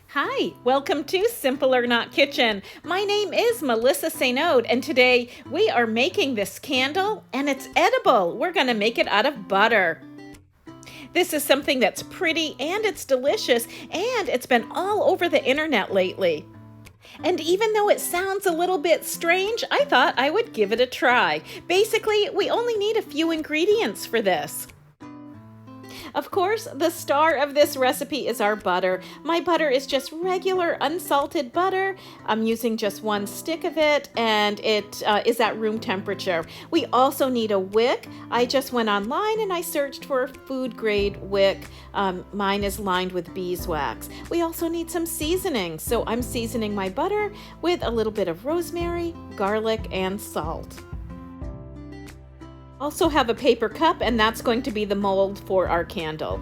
Hi, welcome to Simple or Not Kitchen. My name is Melissa Sainode, and today we are making this candle, and it's edible. We're going to make it out of butter. This is something that's pretty and it's delicious, and it's been all over the internet lately. And even though it sounds a little bit strange, I thought I would give it a try. Basically, we only need a few ingredients for this. Of course, the star of this recipe is our butter. My butter is just regular unsalted butter. I'm using just one stick of it, and it is at room temperature. We also need a wick. I just went online and I searched for a food grade wick. Mine is lined with beeswax. We also need some seasoning, so I'm seasoning my butter with a little bit of rosemary, garlic, and salt. Also have a paper cup, and that's going to be the mold for our candle.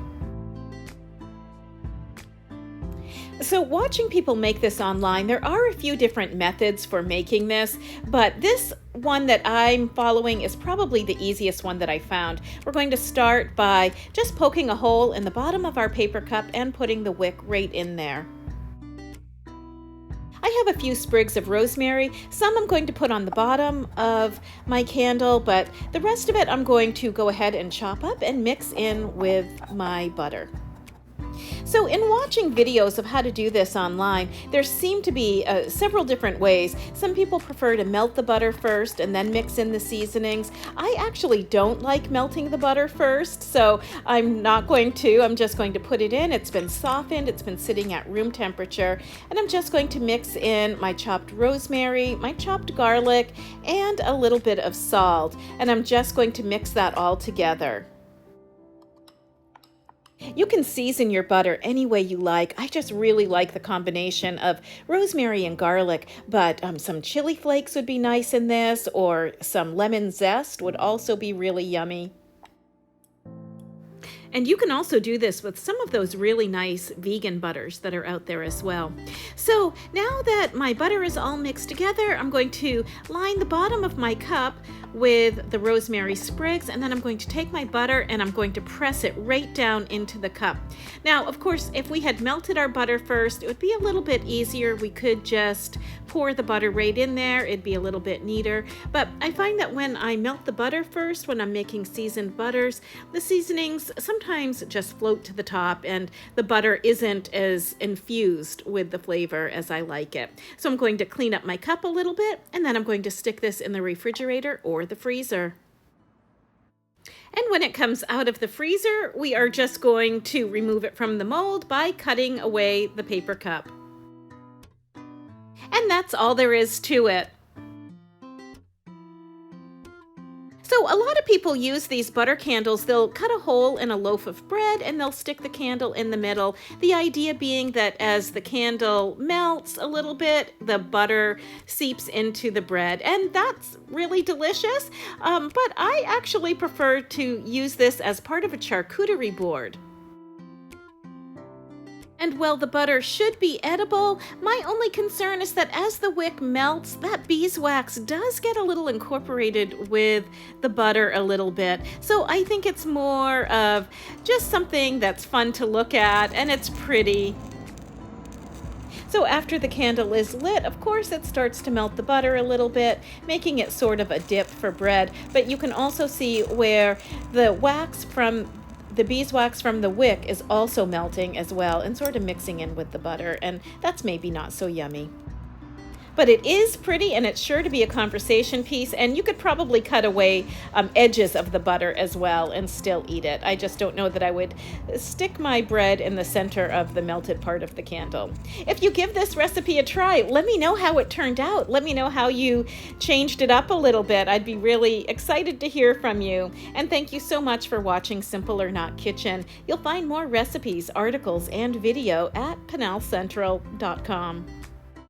So watching people make this online, there are a few different methods for making this, but this one that I'm following is probably the easiest one that I found. We're going to start by just poking a hole in the bottom of our paper cup and putting the wick right in there. I have a few sprigs of rosemary. Some I'm going to put on the bottom of my candle, but the rest of it I'm going to go ahead and chop up and mix in with my butter. So in watching videos of how to do this online, there seem to be several different ways. Some people prefer to melt the butter first and then mix in the seasonings. I actually don't like melting the butter first, so I'm not going to. I'm just going to put it in. It's been softened, it's been sitting at room temperature, and I'm just going to mix in my chopped rosemary, my chopped garlic, and a little bit of salt. And I'm just going to mix that all together. You can season your butter any way you like. I just really like the combination of rosemary and garlic, but some chili flakes would be nice in this, or some lemon zest would also be really yummy. And you can also do this with some of those really nice vegan butters that are out there as well. So now that my butter is all mixed together, I'm going to line the bottom of my cup with the rosemary sprigs, and then I'm going to take my butter and I'm going to press it right down into the cup. Now, of course, if we had melted our butter first, it would be a little bit easier. We could just pour the butter right in there. It'd be a little bit neater. But I find that when I melt the butter first, when I'm making seasoned butters, the seasonings sometimes just float to the top and the butter isn't as infused with the flavor as I like it. So I'm going to clean up my cup a little bit, and then I'm going to stick this in the refrigerator or the freezer. And when it comes out of the freezer, we are just going to remove it from the mold by cutting away the paper cup. And that's all there is to it. So a lot of people use these butter candles. They'll cut a hole in a loaf of bread and they'll stick the candle in the middle. The idea being that as the candle melts a little bit, the butter seeps into the bread, and that's really delicious. But I actually prefer to use this as part of a charcuterie board. And while the butter should be edible, my only concern is that as the wick melts, that beeswax does get a little incorporated with the butter a little bit. So I think it's more of just something that's fun to look at, and it's pretty. So after the candle is lit, of course, it starts to melt the butter a little bit, making it sort of a dip for bread. But you can also see where the beeswax from the wick is also melting as well and sort of mixing in with the butter, and that's maybe not so yummy. But it is pretty, and it's sure to be a conversation piece, and you could probably cut away edges of the butter as well and still eat it. I just don't know that I would stick my bread in the center of the melted part of the candle. If you give this recipe a try, let me know how it turned out. Let me know how you changed it up a little bit. I'd be really excited to hear from you. And thank you so much for watching Simple or Not Kitchen. You'll find more recipes, articles, and video at PenalCentral.com.